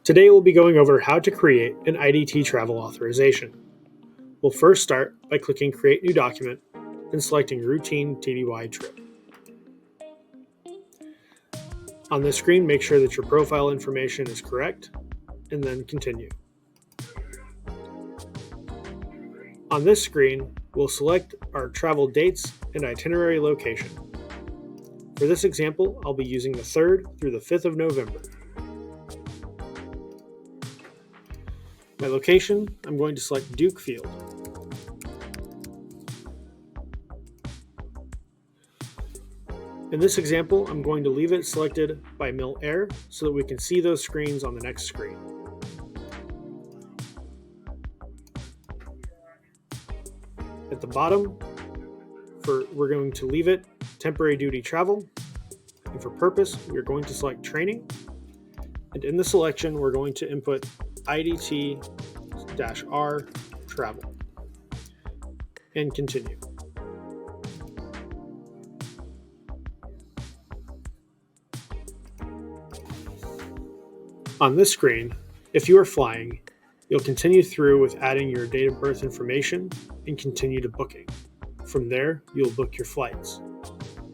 Today we'll be going over how to create an IDT Travel authorization. We'll first start by clicking Create New Document and selecting Routine TDY Trip. On this screen, make sure that your profile information is correct, and then Continue. On this screen, we'll select our travel dates and itinerary location. For this example, I'll be using the 3rd through the 5th of November. My location, I'm going to select Duke Field. In this example, I'm going to leave it selected by Mil Air so that we can see those screens on the next screen. At the bottom, we're going to leave it Temporary Duty Travel, and for purpose, we're going to select Training, and in the selection, we're going to input IDT-R Travel, and Continue. On this screen, if you are flying, you'll continue through with adding your date of birth information and continue to booking. From there, you'll book your flights.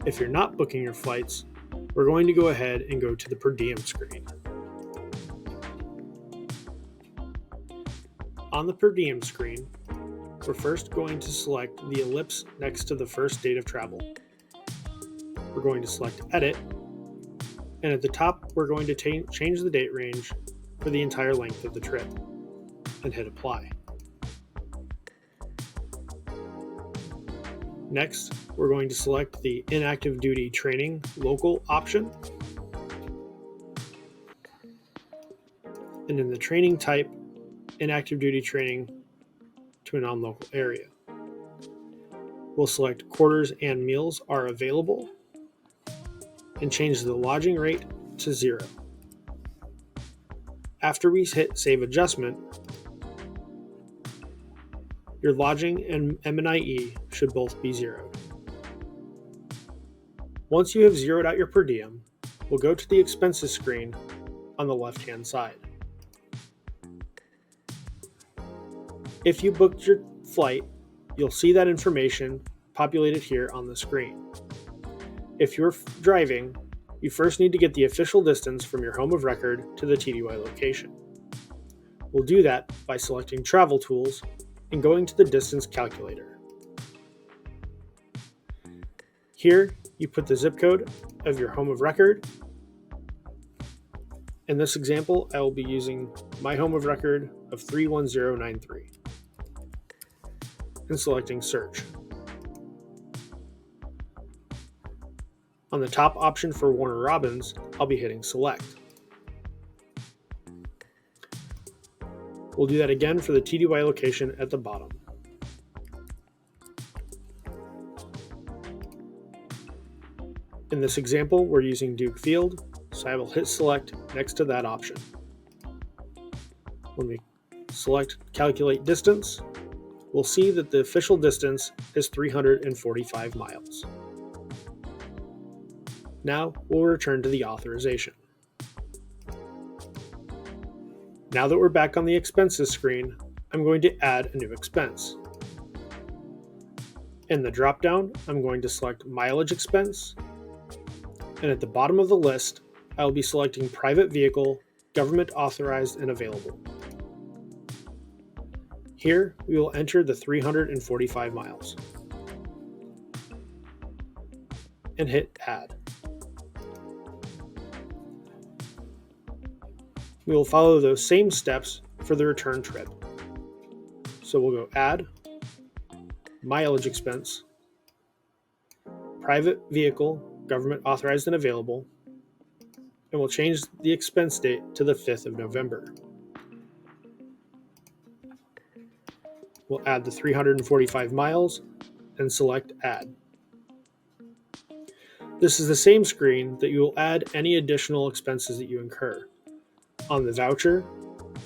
If you're not booking your flights, we're going to go ahead and go to the per diem screen. On the per diem screen, we're first going to select the ellipse next to the first date of travel. We're going to select Edit, and at the top, we're going to change the date range for the entire length of the trip, and hit Apply. Next, we're going to select the Inactive Duty Training Local option. And in the training type, Inactive Duty Training to a non-local area. We'll select Quarters and Meals are available and change the lodging rate to 0. After we hit Save Adjustment, your lodging and M&IE should both be zeroed. Once you have zeroed out your per diem, we'll go to the expenses screen on the left-hand side. If you booked your flight, you'll see that information populated here on the screen. If you're driving, you first need to get the official distance from your home of record to the TDY location. We'll do that by selecting Travel Tools and going to the distance calculator. Here, you put the zip code of your home of record. In this example, I will be using my home of record of 31093 and selecting Search. On the top option for Warner Robins, I'll be hitting Select. We'll do that again for the TDY location at the bottom. In this example, we're using Duke Field, so I will hit Select next to that option. When we select Calculate Distance, we'll see that the official distance is 345 miles. Now we'll return to the authorization. Now that we're back on the expenses screen, I'm going to add a new expense. In the drop-down, I'm going to select Mileage Expense, and at the bottom of the list, I'll be selecting Private Vehicle, Government Authorized and Available. Here, we will enter the 345 miles and hit Add. We will follow those same steps for the return trip. So we'll go Add, Mileage Expense, Private Vehicle, Government Authorized and Available, and we'll change the expense date to the 5th of November. We'll add the 345 miles and select Add. This is the same screen that you will add any additional expenses that you incur. On the voucher,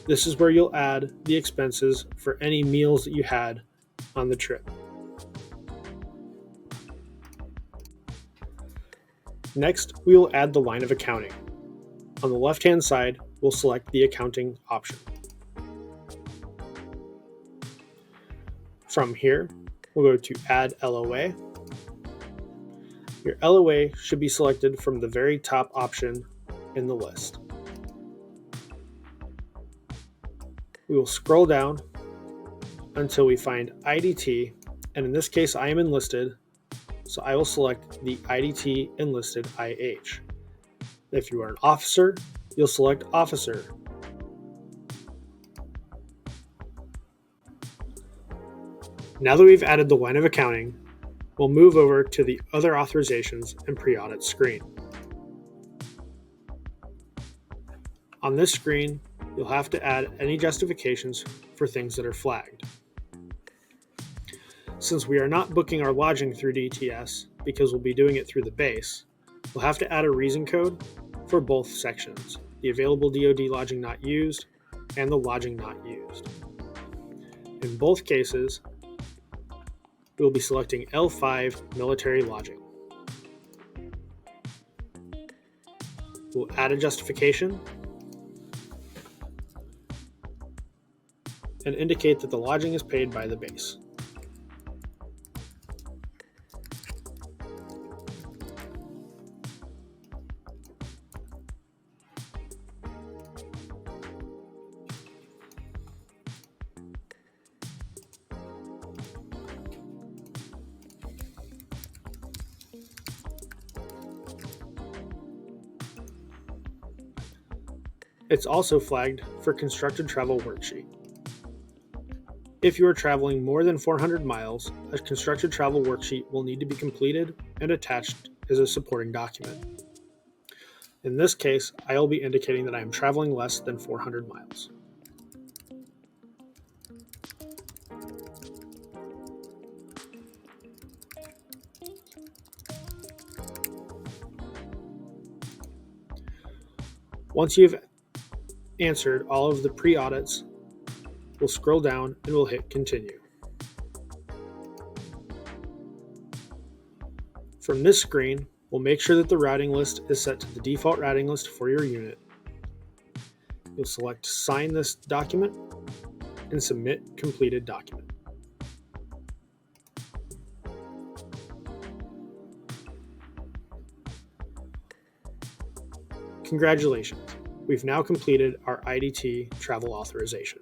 this is where you'll add the expenses for any meals that you had on the trip. Next, we will add the line of accounting. On the left-hand side, we'll select the accounting option. From here, we'll go to Add LOA. Your LOA should be selected from the very top option in the list. We will scroll down until we find IDT, and in this case I am enlisted, so I will select the IDT enlisted IH. If you are an officer, you'll select officer. Now that we've added the line of accounting, we'll move over to the other authorizations and pre-audit screen. On this screen, you'll have to add any justifications for things that are flagged. Since we are not booking our lodging through DTS because we'll be doing it through the base, we'll have to add a reason code for both sections, the available DoD lodging not used and the lodging not used. In both cases, we will be selecting L5 military lodging. We'll add a justification and indicate that the lodging is paid by the base. It's also flagged for constructed travel worksheet. If you are traveling more than 400 miles, a constructed travel worksheet will need to be completed and attached as a supporting document. In this case, I will be indicating that I am traveling less than 400 miles. Once you've answered all of the pre-audits, we'll scroll down and we'll hit continue. From this screen, we'll make sure that the routing list is set to the default routing list for your unit. You'll select sign this document and submit completed document. Congratulations, we've now completed our IDT travel authorization.